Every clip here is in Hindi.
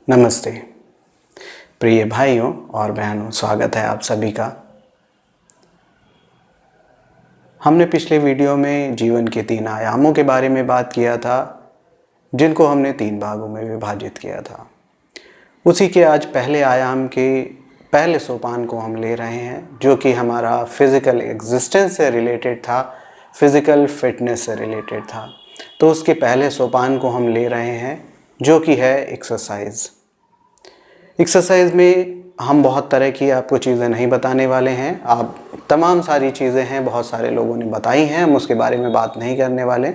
नमस्ते प्रिय भाइयों और बहनों, स्वागत है आप सभी का। हमने पिछले वीडियो में जीवन के 3 आयामों के बारे में बात किया था, जिनको हमने 3 भागों में विभाजित किया था। उसी के आज पहले आयाम के पहले सोपान को हम ले रहे हैं, जो कि हमारा फिज़िकल एग्जिस्टेंस से रिलेटेड था, फिज़िकल फिटनेस से रिलेटेड था। तो उसके पहले सोपान को हम ले रहे हैं, जो कि है एक्सरसाइज। एक्सरसाइज में हम बहुत तरह की आपको चीज़ें नहीं बताने वाले हैं। आप तमाम सारी चीज़ें हैं, बहुत सारे लोगों ने बताई हैं, हम उसके बारे में बात नहीं करने वाले।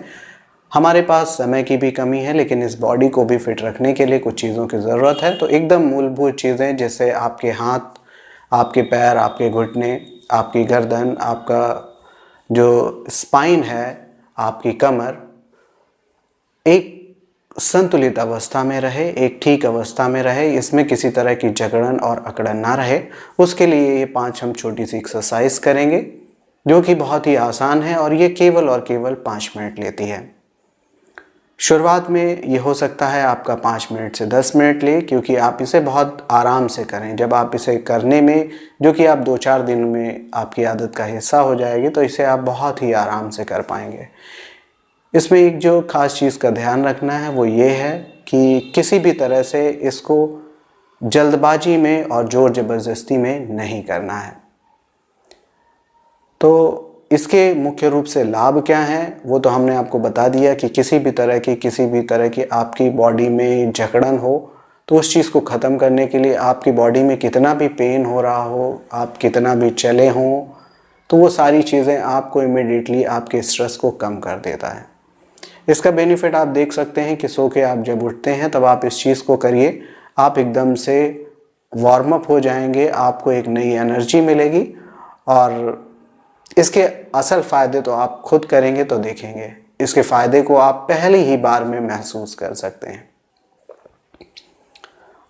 हमारे पास समय की भी कमी है, लेकिन इस बॉडी को भी फिट रखने के लिए कुछ चीज़ों की ज़रूरत है। तो एकदम मूलभूत चीज़ें, जैसे आपके हाथ, आपके पैर, आपके घुटने, आपकी गर्दन, आपका जो स्पाइन है, आपकी कमर एक संतुलित अवस्था में रहे, एक ठीक अवस्था में रहे, इसमें किसी तरह की जकड़न और अकड़न ना रहे। उसके लिए ये 5 हम छोटी सी एक्सरसाइज करेंगे, जो कि बहुत ही आसान है और ये केवल और केवल 5 मिनट लेती है। शुरुआत में ये हो सकता है आपका 5 मिनट से 10 मिनट ले, क्योंकि आप इसे बहुत आराम से करें। जब आप इसे करने में, जो कि आप 2-4 दिन में आपकी आदत का हिस्सा हो जाएगी, तो इसे आप बहुत ही आराम से कर पाएंगे। इसमें एक जो ख़ास चीज़ का ध्यान रखना है वो ये है कि किसी भी तरह से इसको जल्दबाजी में और ज़ोर ज़बरदस्ती में नहीं करना है। तो इसके मुख्य रूप से लाभ क्या हैं वो तो हमने आपको बता दिया कि किसी भी तरह की आपकी बॉडी में जकड़न हो, तो उस चीज़ को ख़त्म करने के लिए आपकी बॉडी में कितना भी पेन हो रहा हो, आप कितना भी चले हों, तो वो सारी चीज़ें आपको इमीडिएटली आपके स्ट्रेस को कम कर देता है। इसका बेनिफिट आप देख सकते हैं कि सो के आप जब उठते हैं तब आप इस चीज़ को करिए, आप एकदम से वार्म अप हो जाएंगे, आपको एक नई एनर्जी मिलेगी और इसके असल फ़ायदे तो आप खुद करेंगे तो देखेंगे। इसके फ़ायदे को आप पहली ही बार में महसूस कर सकते हैं।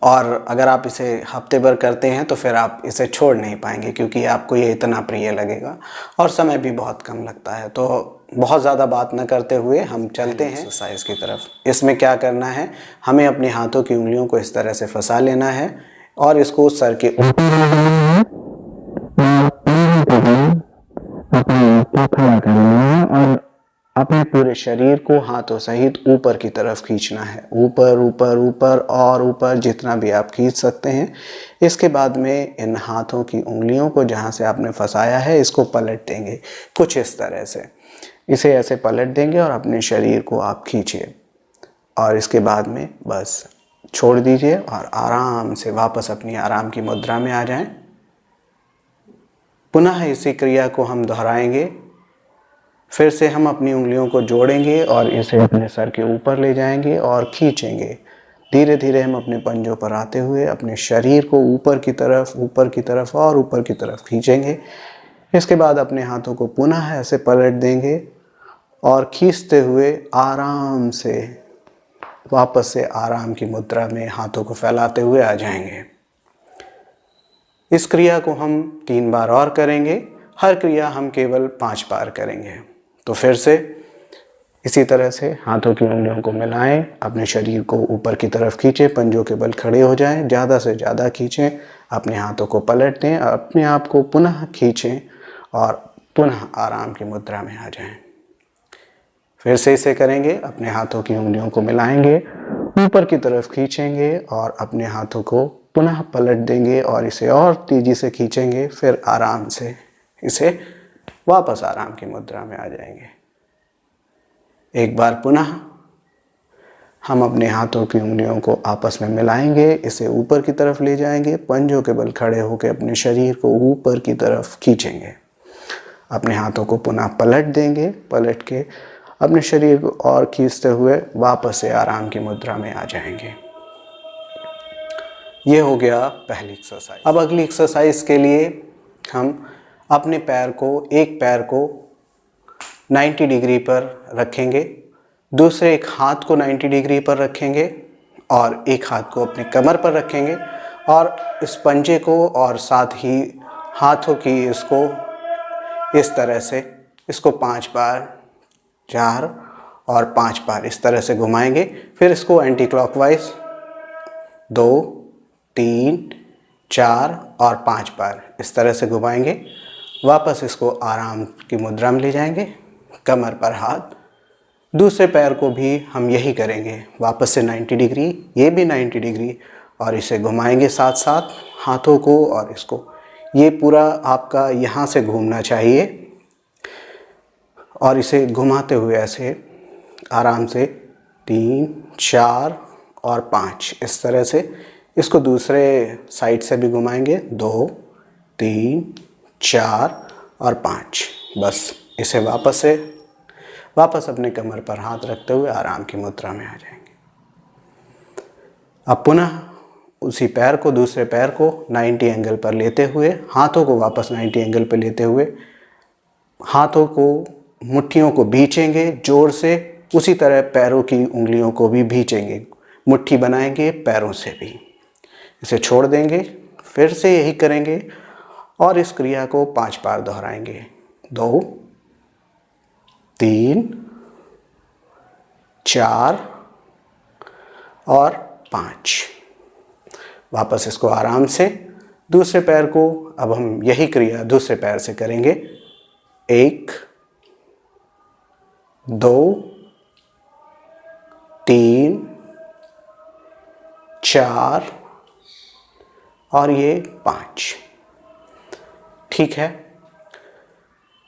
और अगर आप इसे हफ्ते भर करते हैं तो फिर आप इसे छोड़ नहीं पाएंगे, क्योंकि आपको ये इतना प्रिय लगेगा और समय भी बहुत कम लगता है। तो बहुत ज़्यादा बात न करते हुए हम चलते हैं एक्सरसाइज की तरफ। इसमें क्या करना है, हमें अपने हाथों की उंगलियों को इस तरह से फंसा लेना है और इसको सर के ऊपर खड़ा करना है और अपने पूरे शरीर को हाथों सहित ऊपर की तरफ खींचना है। ऊपर ऊपर ऊपर और ऊपर, जितना भी आप खींच सकते हैं। इसके बाद में इन हाथों की उंगलियों को जहाँ से आपने फंसाया है, इसको पलट देंगे कुछ इस तरह से। इसे ऐसे पलट देंगे और अपने शरीर को आप खींचिए और इसके बाद में बस छोड़ दीजिए और आराम से वापस अपनी आराम की मुद्रा में आ जाएं। पुनः इसी क्रिया को हम दोहराएंगे। फिर से हम अपनी उंगलियों को जोड़ेंगे और इसे अपने सर के ऊपर ले जाएंगे और खींचेंगे। धीरे धीरे हम अपने पंजों पर आते हुए अपने शरीर को ऊपर की तरफ और ऊपर की तरफ खींचेंगे। इसके बाद अपने हाथों को पुनः ऐसे पलट देंगे और खींचते हुए आराम से वापस से आराम की मुद्रा में हाथों को फैलाते हुए आ जाएंगे। इस क्रिया को हम 3 बार और करेंगे। हर क्रिया हम केवल 5 बार करेंगे। तो फिर से इसी तरह से हाथों की उंगलियों को मिलाएं, अपने शरीर को ऊपर की तरफ खींचें, पंजों के बल खड़े हो जाएं, ज़्यादा से ज़्यादा खींचें, अपने हाथों को पलट दें, अपने आप को पुनः खींचें और पुनः आराम की मुद्रा में आ जाएं। फिर से इसे करेंगे। अपने हाथों की उंगलियों को मिलाएंगे, ऊपर की तरफ खींचेंगे और अपने हाथों को पुनः पलट देंगे और इसे और तेजी से खींचेंगे। फिर आराम से इसे वापस आराम की मुद्रा में आ जाएंगे। एक बार पुनः हम अपने हाथों की उंगलियों को आपस में मिलाएंगे, इसे ऊपर की तरफ ले जाएंगे, पंजों के बल खड़े होकर अपने शरीर को ऊपर की तरफ खींचेंगे। अपने हाथों को पुनः पलट देंगे, पलट के अपने शरीर को और खींचते हुए वापस से आराम की मुद्रा में आ जाएंगे। ये हो गया पहली एक्सरसाइज। अब अगली एक्सरसाइज के लिए हम अपने एक पैर को 90 डिग्री पर रखेंगे, दूसरे एक हाथ को 90 डिग्री पर रखेंगे और एक हाथ को अपनी कमर पर रखेंगे और इस पंजे को और साथ ही हाथों की इसको इस तरह से 5 बार, 4 और 5 बार इस तरह से घुमाएंगे। फिर इसको एंटी क्लॉकवाइज 2, 3, 4 और 5 बार इस तरह से घुमाएंगे। वापस इसको आराम की मुद्रा में ले जाएंगे, कमर पर हाथ। दूसरे पैर को भी हम यही करेंगे, वापस से 90 डिग्री, ये भी 90 डिग्री, और इसे घुमाएंगे साथ साथ हाथों को और इसको। ये पूरा आपका यहाँ से घूमना चाहिए और इसे घुमाते हुए ऐसे आराम से 3, 4 और 5 इस तरह से। इसको दूसरे साइड से भी घुमाएंगे, 2, 3, 4 और 5। बस इसे वापस अपने कमर पर हाथ रखते हुए आराम की मुद्रा में आ जाएंगे। अब पुनः उसी पैर को, दूसरे पैर को 90 एंगल पर लेते हुए, हाथों को वापस 90 एंगल पर लेते हुए, हाथों को, मुट्ठियों को भींचेंगे जोर से। उसी तरह पैरों की उंगलियों को भी भींचेंगे, मुट्ठी बनाएंगे पैरों से भी। इसे छोड़ देंगे, फिर से यही करेंगे और इस क्रिया को 5 बार दोहराएंगे। 2, 3, 4 और 5। वापस इसको आराम से, दूसरे पैर को अब हम यही क्रिया दूसरे पैर से करेंगे। 1, 2, 3, 4 और ये 5। ठीक है,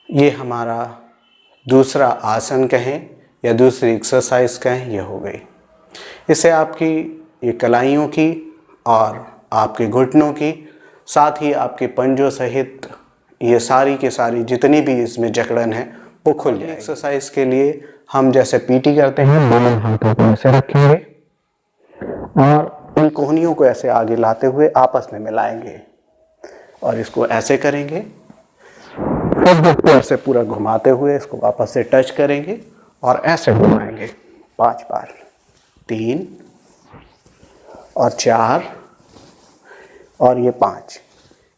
ये हमारा दूसरा आसन कहें या दूसरी एक्सरसाइज कहें, ये हो गई। इससे आपकी ये कलाइयों की और आपके घुटनों की, साथ ही आपके पंजों सहित ये सारी की सारी जितनी भी इसमें जकड़न है वो खुल जाए। एक्सरसाइज के लिए हम जैसे पीटी करते हैं, दोनों हाथों को ऐसे रखेंगे और इन कोहनियों को ऐसे आगे लाते हुए आपस में मिलाएंगे और इसको ऐसे करेंगे। ऐसे पूरा घुमाते हुए इसको वापस से टच करेंगे और ऐसे घुमाएंगे 5 बार, 3 और 4 और ये 5।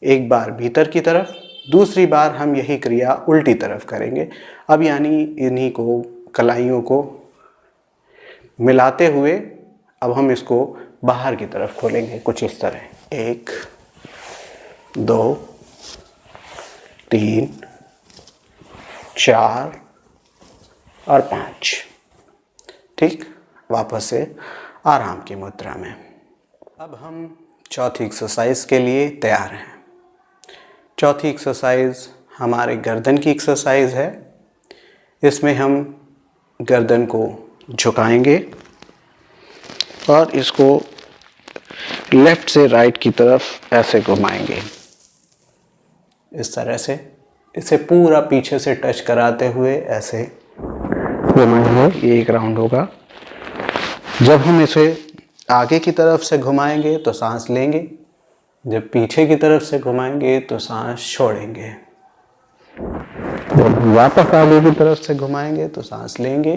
एक बार भीतर की तरफ, दूसरी बार हम यही क्रिया उल्टी तरफ करेंगे। अब यानी इन्हीं को, कलाइयों को मिलाते हुए अब हम इसको बाहर की तरफ खोलेंगे कुछ इस तरह। 1, 2, 3, 4 और 5। ठीक, वापस से आराम की मुद्रा में। अब हम चौथी एक्सरसाइज के लिए तैयार हैं। चौथी एक्सरसाइज हमारे गर्दन की एक्सरसाइज है। इसमें हम गर्दन को झुकाएंगे और इसको लेफ्ट से राइट की तरफ ऐसे घुमाएंगे इस तरह से। इसे पूरा पीछे से टच कराते हुए ऐसे घुमाएंगे, ये एक राउंड होगा। जब हम इसे आगे की तरफ से घुमाएंगे तो सांस लेंगे, जब पीछे की तरफ से घुमाएंगे तो सांस छोड़ेंगे। जब वापस आगे की तरफ से घुमाएंगे तो सांस लेंगे,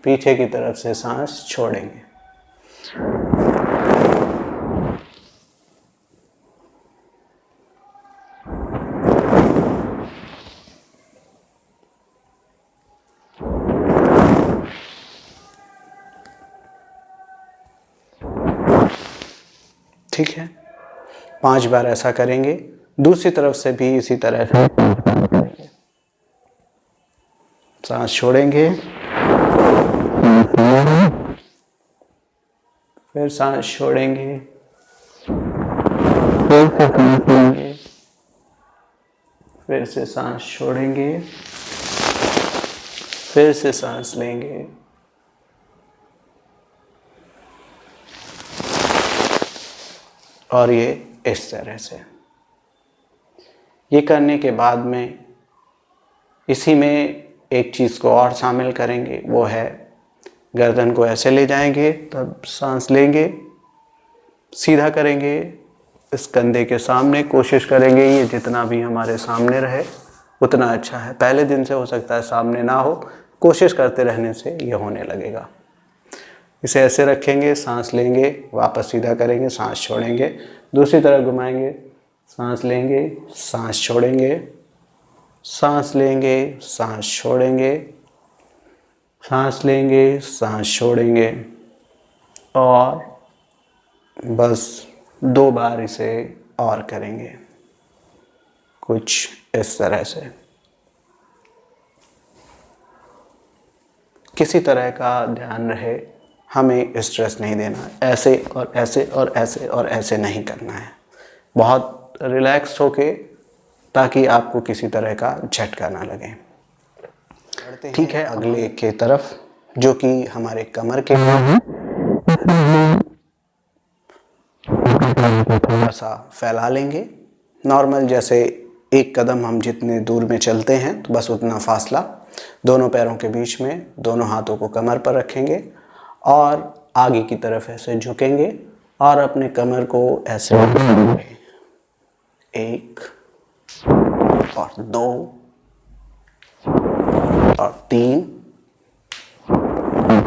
पीछे की तरफ से सांस छोड़ेंगे। ठीक है, 5 बार ऐसा करेंगे। दूसरी तरफ से भी इसी तरह से 5 बार करेंगे। सांस छोड़ेंगे, फिर सांस छोड़ेंगे, फिर से सांस लेंगे, फिर से सांस छोड़ेंगे, फिर से सांस लेंगे, और ये इस तरह से। ये करने के बाद में इसी में एक चीज़ को और शामिल करेंगे, वो है गर्दन को ऐसे ले जाएंगे, तब सांस लेंगे, सीधा करेंगे इस कंधे के सामने। कोशिश करेंगे ये जितना भी हमारे सामने रहे उतना अच्छा है। पहले दिन से हो सकता है सामने ना हो, कोशिश करते रहने से ये होने लगेगा। इसे ऐसे रखेंगे, सांस लेंगे, वापस सीधा करेंगे, सांस छोड़ेंगे, दूसरी तरफ घुमाएंगे, सांस लेंगे, सांस छोड़ेंगे, सांस लेंगे, सांस छोड़ेंगे, सांस लेंगे, सांस छोड़ेंगे, और बस 2 बार इसे और करेंगे, कुछ इस तरह से। किसी तरह का ध्यान रहे, हमें स्ट्रेस नहीं देना, ऐसे और ऐसे और ऐसे और ऐसे नहीं करना है, बहुत रिलैक्स होके, ताकि आपको किसी तरह का झटका ना लगे। ठीक है, अगले की तरफ, जो कि हमारे कमर के थोड़ा सा फैला लेंगे। नॉर्मल जैसे एक कदम हम जितने दूर में चलते हैं, तो बस उतना फासला दोनों पैरों के बीच में, दोनों हाथों को कमर पर रखेंगे और आगे की तरफ ऐसे झुकेंगे और अपने कमर को ऐसे 1 और 2 और 3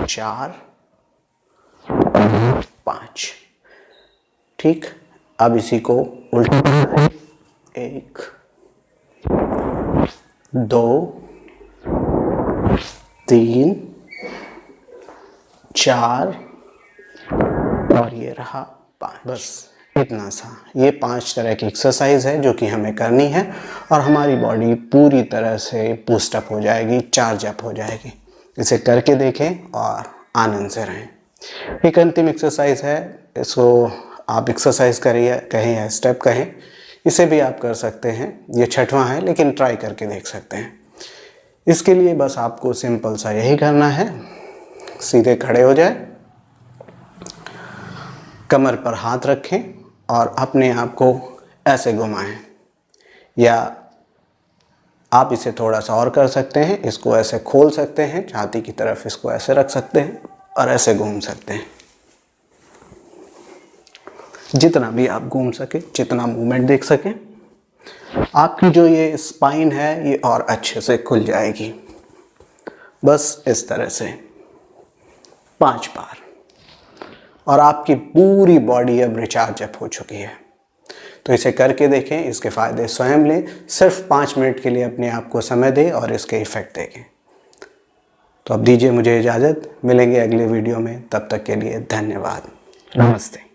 4 5। ठीक, अब इसी को उल्टा 1 2 3 4 और ये रहा 5। बस इतना सा। ये 5 तरह की एक्सरसाइज है जो कि हमें करनी है और हमारी बॉडी पूरी तरह से बूस्टअप हो जाएगी, चार्ज अप हो जाएगी। इसे करके देखें और आनंद से रहें। एक अंतिम एक्सरसाइज है, इसको आप एक्सरसाइज कहें या स्टेप कहें, इसे भी आप कर सकते हैं। ये 6वां है लेकिन ट्राई करके देख सकते हैं। इसके लिए बस आपको सिंपल सा यही करना है, सीधे खड़े हो जाए, कमर पर हाथ रखें और अपने आप को ऐसे घुमाएं, या आप इसे थोड़ा सा और कर सकते हैं, इसको ऐसे खोल सकते हैं, छाती की तरफ इसको ऐसे रख सकते हैं और ऐसे घूम सकते हैं। जितना भी आप घूम सके, जितना मूवमेंट देख सकें, आपकी जो ये स्पाइन है ये और अच्छे से खुल जाएगी। बस इस तरह से 5 बार और आपकी पूरी बॉडी अब रिचार्ज अप हो चुकी है। तो इसे करके देखें, इसके फ़ायदे स्वयं लें। सिर्फ 5 मिनट के लिए अपने आप को समय दें और इसके इफ़ेक्ट देखें। तो अब दीजिए मुझे इजाज़त, मिलेंगे अगले वीडियो में, तब तक के लिए धन्यवाद, नमस्ते।